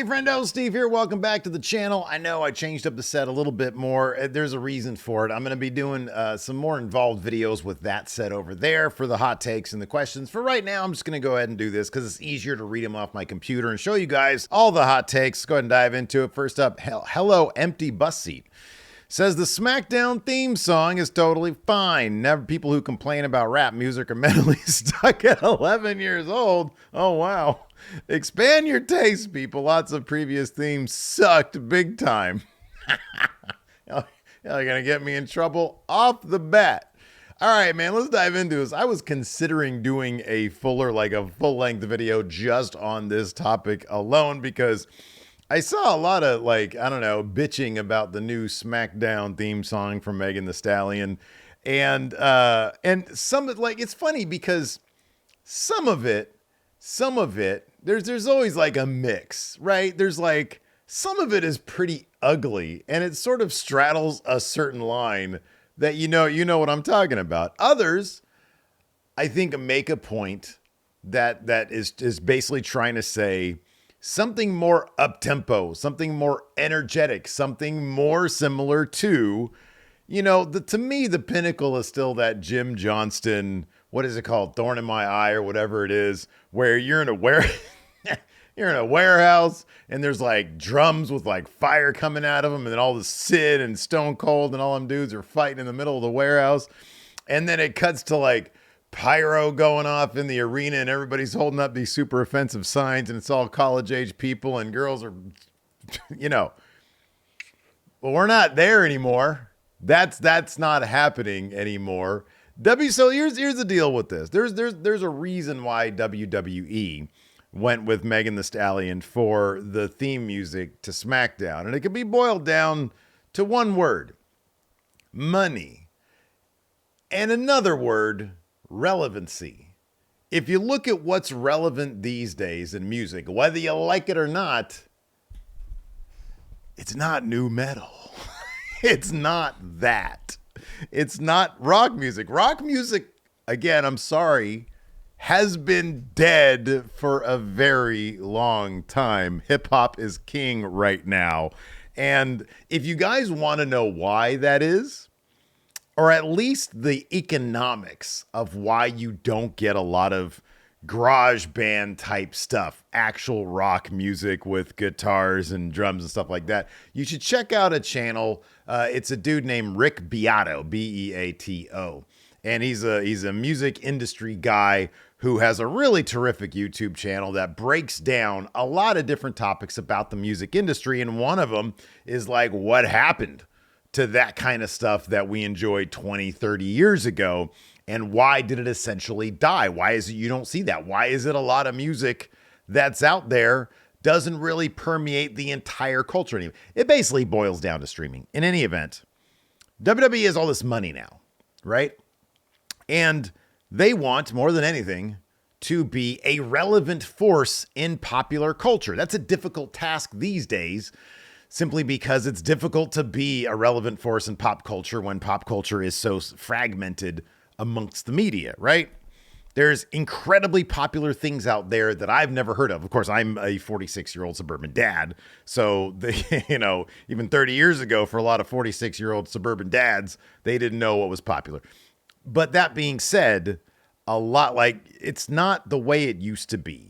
Hey friendo, Steve here. Welcome back to the channel. I know I changed up the set a little bit more. There's a reason for it. I'm going to be doing some more involved videos with that set over there for the hot takes and the questions. For right now, I'm just going to go ahead and do this because it's easier to read them off my computer and show you guys all the hot takes. Let's go ahead and dive into it. First up, hello, empty bus seat. Says the SmackDown theme song is totally fine. Never people who complain about rap music are mentally stuck at 11 years old. Oh, wow. Expand your taste, people. Lots of previous themes sucked big time. Y'all are going to get me in trouble off the bat. All right, man, let's dive into this. I was considering doing a full-length video just on this topic alone because I saw a lot of, bitching about the new SmackDown theme song from Megan Thee Stallion. And some, it's funny because some of it, there's always like a mix, right? There's some of it is pretty ugly and it sort of straddles a certain line that you know what I'm talking about. Others, I think, make a point that is basically trying to say something more up-tempo, something more energetic, something more similar to, to me, the pinnacle is still that Jim Johnston, what is it called? Thorn in My Eye or whatever it is, where you're in a warehouse and there's drums with fire coming out of them. And then all the Sid and Stone Cold and all them dudes are fighting in the middle of the warehouse. And then it cuts to pyro going off in the arena and everybody's holding up these super offensive signs and it's all college age people and girls are, well, we're not there anymore. That's not happening anymore. So here's the deal with this. There's a reason why WWE went with Megan Thee Stallion for the theme music to SmackDown. And it can be boiled down to one word: money. And another word: relevancy. If you look at what's relevant these days in music, whether you like it or not, it's not new metal. It's not that. It's not rock music. Rock music, again, I'm sorry, has been dead for a very long time. Hip hop is king right now. And if you guys want to know why that is, or at least the economics of why you don't get a lot of garage band type stuff, actual rock music with guitars and drums and stuff like that, you should check out a channel. It's a dude named Rick Beato, Beato. And he's a music industry guy who has a really terrific YouTube channel that breaks down a lot of different topics about the music industry. And one of them is what happened to that kind of stuff that we enjoyed 20, 30 years ago. And why did it essentially die? Why is it you don't see that? Why is it a lot of music that's out there doesn't really permeate the entire culture anymore? It basically boils down to streaming. In any event, WWE has all this money now, right? And they want, more than anything, to be a relevant force in popular culture. That's a difficult task these days, simply because it's difficult to be a relevant force in pop culture when pop culture is so fragmented amongst the media, right? There's incredibly popular things out there that I've never heard of. Of course, I'm a 46-year-old suburban dad. So, even 30 years ago, for a lot of 46-year-old suburban dads, they didn't know what was popular. But that being said, it's not the way it used to be.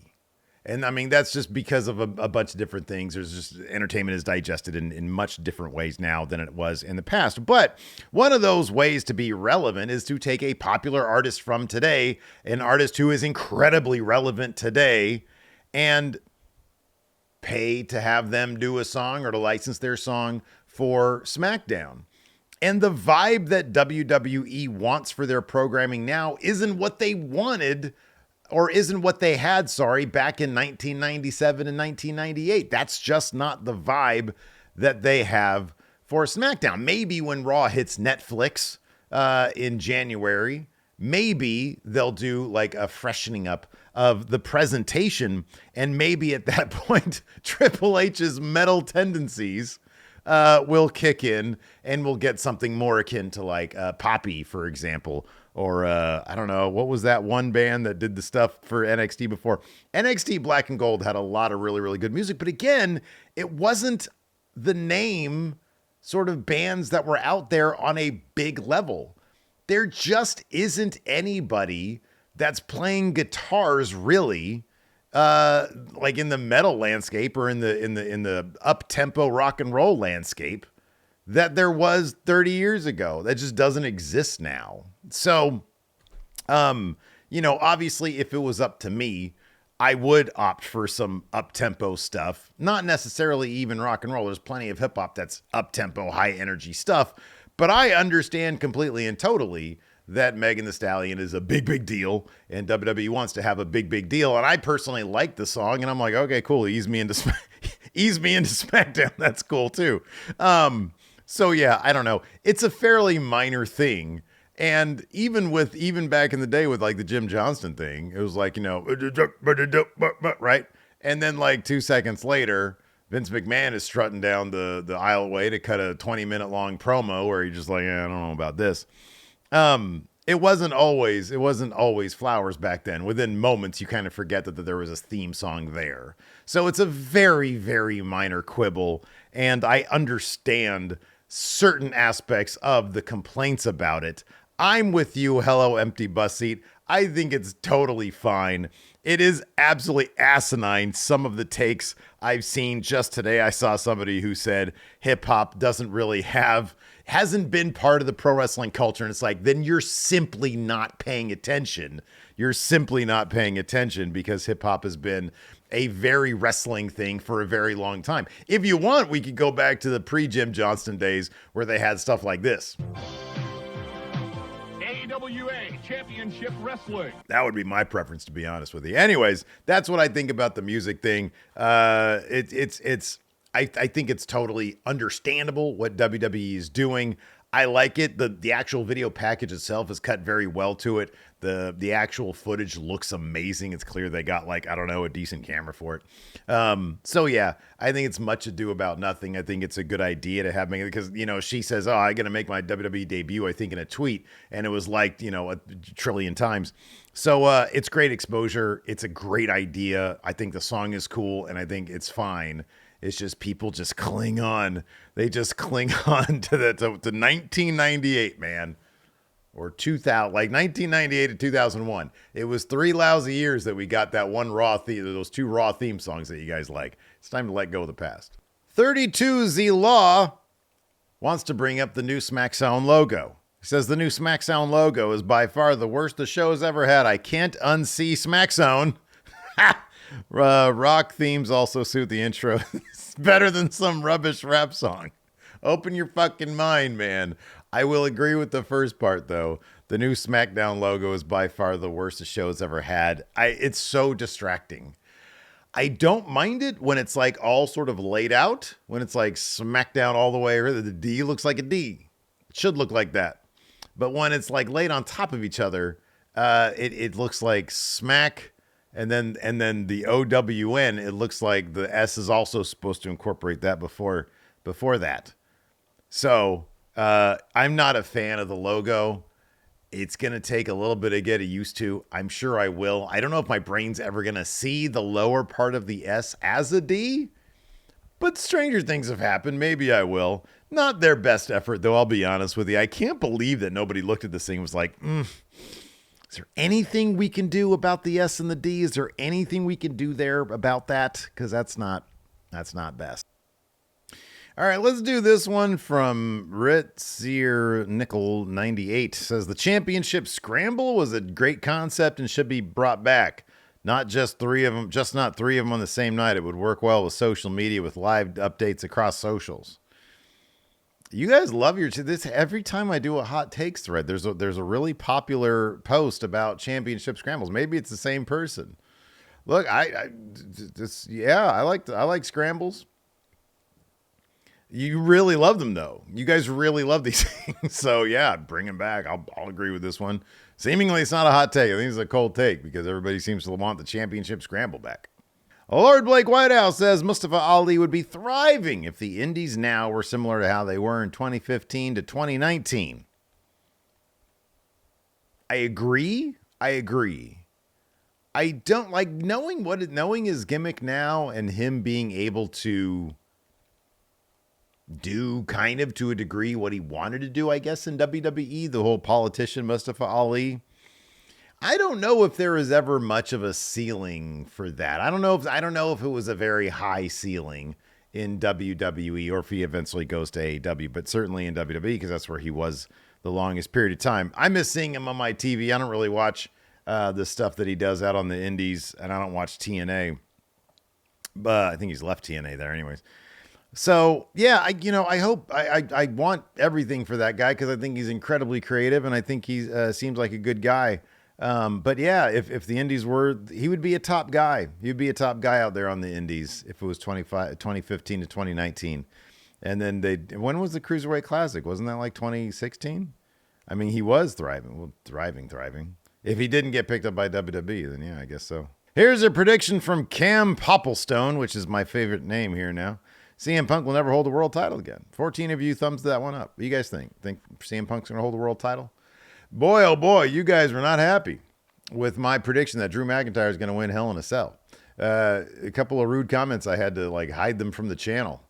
And I mean, that's just because of a bunch of different things. There's just entertainment is digested in much different ways now than it was in the past. But one of those ways to be relevant is to take a popular artist from today, an artist who is incredibly relevant today, and pay to have them do a song or to license their song for SmackDown. And the vibe that WWE wants for their programming now isn't what they wanted, or isn't what they had, back in 1997 and 1998. That's just not the vibe that they have for SmackDown. Maybe when Raw hits Netflix in January, maybe they'll do a freshening up of the presentation. And maybe at that point, Triple H's metal tendencies will kick in and we'll get something more akin to Poppy, for example, or I don't know, what was that one band that did the stuff for NXT before? NXT Black and Gold had a lot of really, really good music, but again, it wasn't the name sort of bands that were out there on a big level. There just isn't anybody that's playing guitars really, like in the metal landscape or in the up tempo rock and roll landscape that there was 30 years ago. That just doesn't exist now. So, obviously, if it was up to me, I would opt for some up-tempo stuff. Not necessarily even rock and roll. There's plenty of hip-hop that's up-tempo, high-energy stuff. But I understand completely and totally that Megan Thee Stallion is a big, big deal, and WWE wants to have a big, big deal. And I personally like the song, and I'm like, okay, cool. Ease me into SmackDown. That's cool, too. So, yeah, I don't know. It's a fairly minor thing. And even back in the day with like the Jim Johnston thing, it was like, right? And then like 2 seconds later, Vince McMahon is strutting down the aisleway to cut a 20-minute long promo where he's just like, I don't know about this. It wasn't always flowers back then. Within moments, you kind of forget that there was a theme song there. So it's a very, very minor quibble. And I understand certain aspects of the complaints about it. I'm with you, hello, empty bus seat. I think it's totally fine. It is absolutely asinine, some of the takes I've seen. Just today, I saw somebody who said hip-hop hasn't been part of the pro wrestling culture. And it's like, then you're simply not paying attention. You're simply not paying attention because hip-hop has been a very wrestling thing for a very long time. If you want, we could go back to the pre-Jim Johnston days where they had stuff like this. AWA Championship Wrestling. That would be my preference, to be honest with you. Anyways, that's what I think about the music thing. I think it's totally understandable what WWE is doing. I like it. The actual video package itself is cut very well to it. The actual footage looks amazing. It's clear they got a decent camera for it. So yeah, I think it's much ado about nothing. I think it's a good idea to have Megan, because, she says, I'm going to make my WWE debut, I think, in a tweet. And it was liked, a trillion times. So it's great exposure. It's a great idea. I think the song is cool and I think it's fine. It's just people just cling on. They just cling on to 1998, man. Or 2000, like 1998 to 2001. It was 3 lousy years that we got that one those 2 Raw theme songs that you guys like. It's time to let go of the past. 32Z Law wants to bring up the new SmackSown logo. He says the new SmackSown logo is by far the worst the show's ever had. I can't unsee SmackSown. Rock themes also suit the intro. It's better than some rubbish rap song. Open your fucking mind, man. I will agree with the first part, though. The new SmackDown logo is by far the worst the show's ever had. It's so distracting. I don't mind it when it's like all sort of laid out. When it's like SmackDown all the way. The D looks like a D. It should look like that. But when it's like laid on top of each other, it looks like smack. And then the OWN, it looks like the S is also supposed to incorporate that before that. So I'm not a fan of the logo. It's going to take a little bit to get used to. I'm sure I will. I don't know if my brain's ever going to see the lower part of the S as a D, but stranger things have happened. Maybe I will. Not their best effort, though, I'll be honest with you. I can't believe that nobody looked at this thing and was like, is there anything we can do about the S and the D? Is there anything we can do there about that? Because that's not best. All right, let's do this one from Ritzier Nickel 98. Says the championship scramble was a great concept and should be brought back. Not just 3 of them, not 3 of them on the same night. It would work well with social media with live updates across socials. You guys love this. Every time I do a hot takes thread, there's a really popular post about championship scrambles. Maybe it's the same person. Look, I like scrambles. You really love them, though. You guys really love these things. So, yeah, bring them back. I'll agree with this one. Seemingly, it's not a hot take. I think it's a cold take because everybody seems to want the championship scramble back. Lord Blake Whitehouse says Mustafa Ali would be thriving if the Indies now were similar to how they were in 2015 to 2019. I agree. I agree. I don't like knowing his gimmick now and him being able to do kind of to a degree what he wanted to do, I guess, in WWE, the whole politician Mustafa Ali. I don't know if there was ever much of a ceiling for that. I don't know if it was a very high ceiling in WWE or if he eventually goes to AEW, but certainly in WWE because that's where he was the longest period of time. I miss seeing him on my TV. I don't really watch the stuff that he does out on the indies, and I don't watch TNA. But I think he's left TNA there anyways. So yeah, I want everything for that guy because I think he's incredibly creative and I think he seems like a good guy. But yeah, if the indies were, he would be a top guy. He'd be a top guy out there on the indies if it was 2015 to 2019. And then when was the Cruiserweight Classic? Wasn't that like 2016? I mean, he was thriving. Well, thriving. If he didn't get picked up by WWE, then yeah, I guess so. Here's a prediction from Cam Popplestone, which is my favorite name here now. CM Punk will never hold the world title again. 14 of you thumbs that one up. What do you guys think? Think CM Punk's going to hold the world title? Boy, oh boy, you guys were not happy with my prediction that Drew McIntyre is going to win Hell in a Cell. A couple of rude comments. I had to hide them from the channel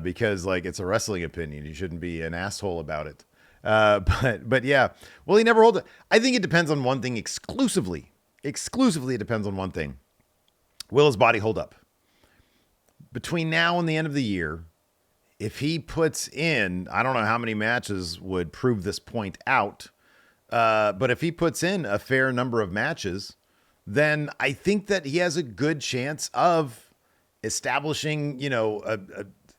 because it's a wrestling opinion. You shouldn't be an asshole about it. But yeah, will he never hold it? I think it depends on one thing exclusively. Exclusively, it depends on one thing. Will his body hold up? Between now and the end of the year, if he puts in, I don't know how many matches would prove this point out, but if he puts in a fair number of matches, then I think that he has a good chance of establishing,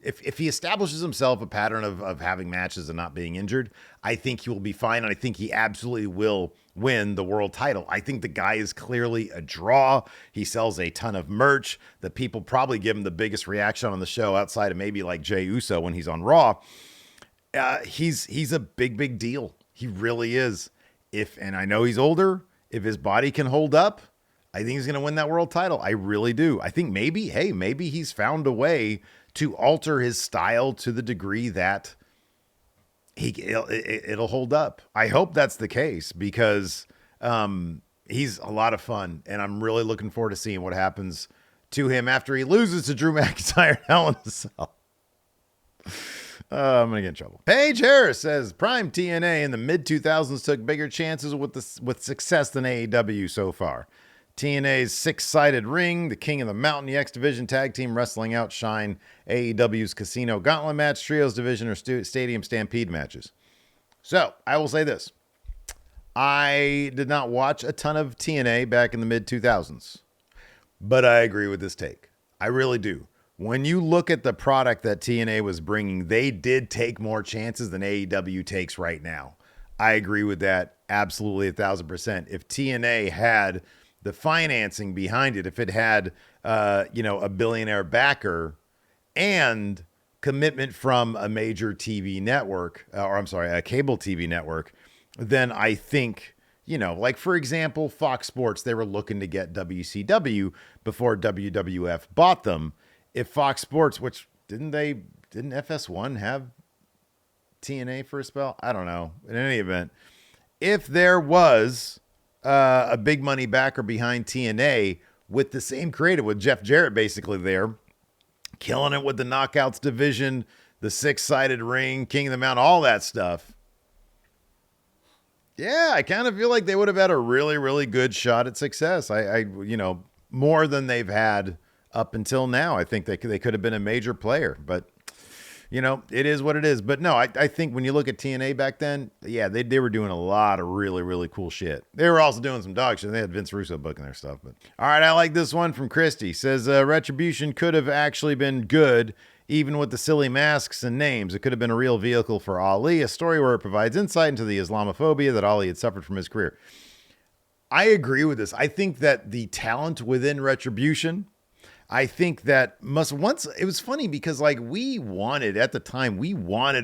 if he establishes himself a pattern of having matches and not being injured, I think he will be fine. And I think he absolutely will win the world title. I think the guy is clearly a draw. He sells a ton of merch. The people probably give him the biggest reaction on the show outside of maybe like Jey Uso when he's on Raw. He's a big deal. He really is. And I know he's older. If his body can hold up, I think he's going to win that world title. I really do. I think maybe he's found a way to alter his style to the degree that it'll hold up. I hope that's the case because he's a lot of fun, and I'm really looking forward to seeing what happens to him after he loses to Drew McIntyre Hell in a Cell. I'm going to get in trouble. Paige Harris says, Prime TNA in the mid-2000s took bigger chances with success than AEW so far. TNA's six-sided ring, the King of the Mountain, the X Division Tag Team Wrestling outshine AEW's Casino Gauntlet match, Trios Division, or Stadium Stampede matches. So, I will say this. I did not watch a ton of TNA back in the mid-2000s, but I agree with this take. I really do. When you look at the product that TNA was bringing, they did take more chances than AEW takes right now. I agree with that absolutely 1,000%. If TNA had the financing behind it, if it had, a billionaire backer and commitment from a major TV network, a cable TV network, then I think, for example, Fox Sports, they were looking to get WCW before WWF bought them. If Fox Sports, which didn't FS1 have TNA for a spell? I don't know. In any event, if there was a big money backer behind TNA with the same creative, with Jeff Jarrett basically there, killing it with the Knockouts division, the six-sided ring, King of the Mountain, all that stuff. Yeah, I kind of feel like they would have had a really, really good shot at success. I more than they've had up until now. I think they could have been a major player, but it is what it is. But no, I think when you look at TNA back then, yeah, they were doing a lot of really, really cool shit. They were also doing some dog shit. They had Vince Russo booking their stuff. But all right, I like this one from Christy. Says, Retribution could have actually been good, even with the silly masks and names. It could have been a real vehicle for Ali, a story where it provides insight into the Islamophobia that Ali had suffered from his career. I agree with this. I think that the talent within Retribution, I think that it was funny because we wanted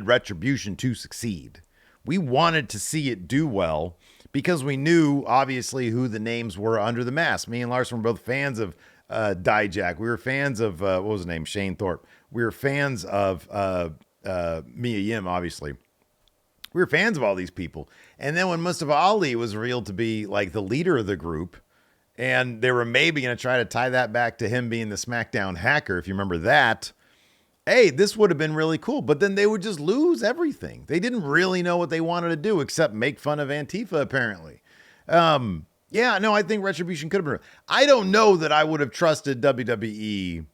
Retribution to succeed. We wanted to see it do well because we knew obviously who the names were under the mask. Me and Larson were both fans of Dijak. We were fans of, what was his name? Shane Thorpe. We were fans of Mia Yim, obviously. We were fans of all these people. And then when Mustafa Ali was revealed to be like the leader of the group, and they were maybe going to try to tie that back to him being the SmackDown hacker, if you remember that, hey, this would have been really cool. But then they would just lose everything. They didn't really know what they wanted to do except make fun of Antifa, apparently. Yeah, no, I think Retribution could have been. I don't know that I would have trusted WWE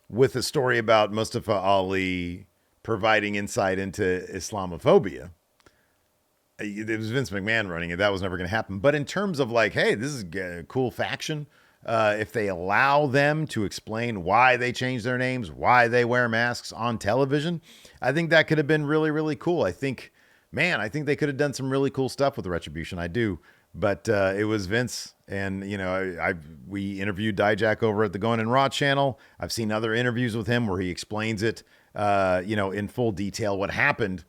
with a story about Mustafa Ali providing insight into Islamophobia. It was Vince McMahon running it. That was never going to happen. But in terms of like, hey, this is a cool faction. If they allow them to explain why they changed their names, why they wear masks on television, I think that could have been really, really cool. I think they could have done some really cool stuff with Retribution. I do. But it was Vince. And, you know, we interviewed Dijak over at the Going in Raw channel. I've seen other interviews with him where he explains it, in full detail what happened.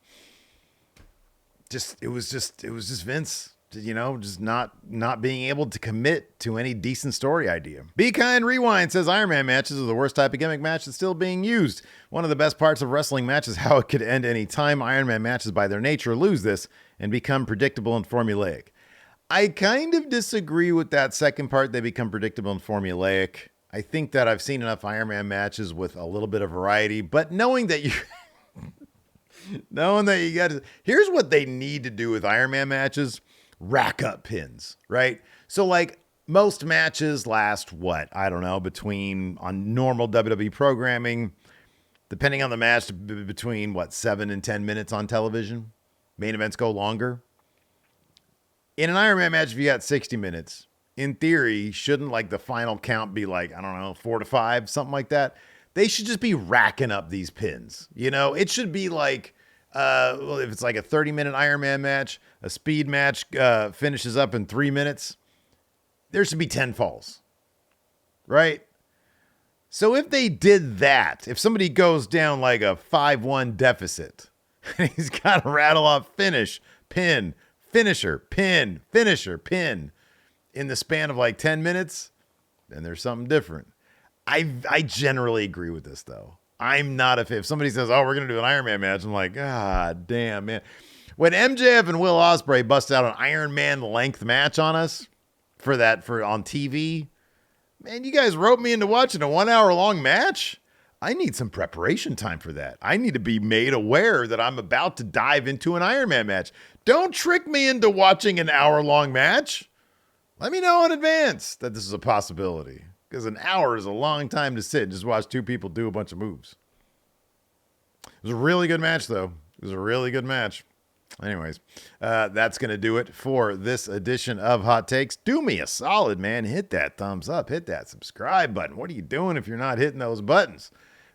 It was just Vince, just not being able to commit to any decent story idea. Be Kind Rewind says Iron Man matches are the worst type of gimmick match that's still being used. One of the best parts of wrestling matches is how it could end any time. Iron Man matches by their nature lose this and become predictable and formulaic. I kind of disagree with that second part. They become predictable and formulaic. I think that I've seen enough Iron Man matches with a little bit of variety, but knowing that you got to, here's what they need to do with Iron Man matches: rack up pins, right? So like most matches last between on normal WWE programming, depending on the match, between 7 and 10 minutes on television. Main events go longer. In an Iron Man match, if you got 60 minutes, in theory, shouldn't like the final count be 4 to 5, something like that? They should just be racking up these pins. It should be like, if it's like a 30-minute Iron Man match, a speed match finishes up in 3 minutes, there should be 10 falls, right? So if they did that, if somebody goes down like a 5-1 deficit, and he's got to rattle off finish, pin, finisher, pin, finisher, pin in the span of like 10 minutes, then there's something different. I generally agree with this, though. I'm not if somebody says, oh, we're going to do an Iron Man match, I'm like, God damn, man. When MJF and Will Ospreay busted out an Iron Man length match on us for on TV, man, you guys roped me into watching a 1 hour long match. I need some preparation time for that. I need to be made aware that I'm about to dive into an Iron Man match. Don't trick me into watching an hour-long match. Let me know in advance that this is a possibility, because an hour is a long time to sit and just watch two people do a bunch of moves. It was a really good match, though. It was a really good match. Anyways, that's going to do it for this edition of Hot Takes. Do me a solid, man. Hit that thumbs up. Hit that subscribe button. What are you doing if you're not hitting those buttons?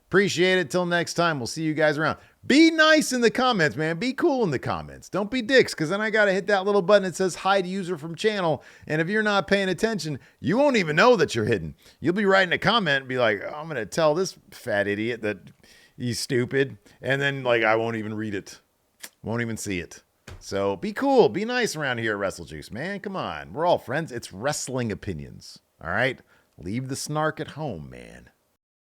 Appreciate it. Till next time, we'll see you guys around. Be nice in the comments, man. Be cool in the comments. Don't be dicks, because then I got to hit that little button that says hide user from channel. And if you're not paying attention, you won't even know that you're hidden. You'll be writing a comment and be like, oh, I'm going to tell this fat idiot that he's stupid. And then I won't even read it. Won't even see it. So be cool. Be nice around here at Wrestle Juice, man. Come on. We're all friends. It's wrestling opinions. All right? Leave the snark at home, man.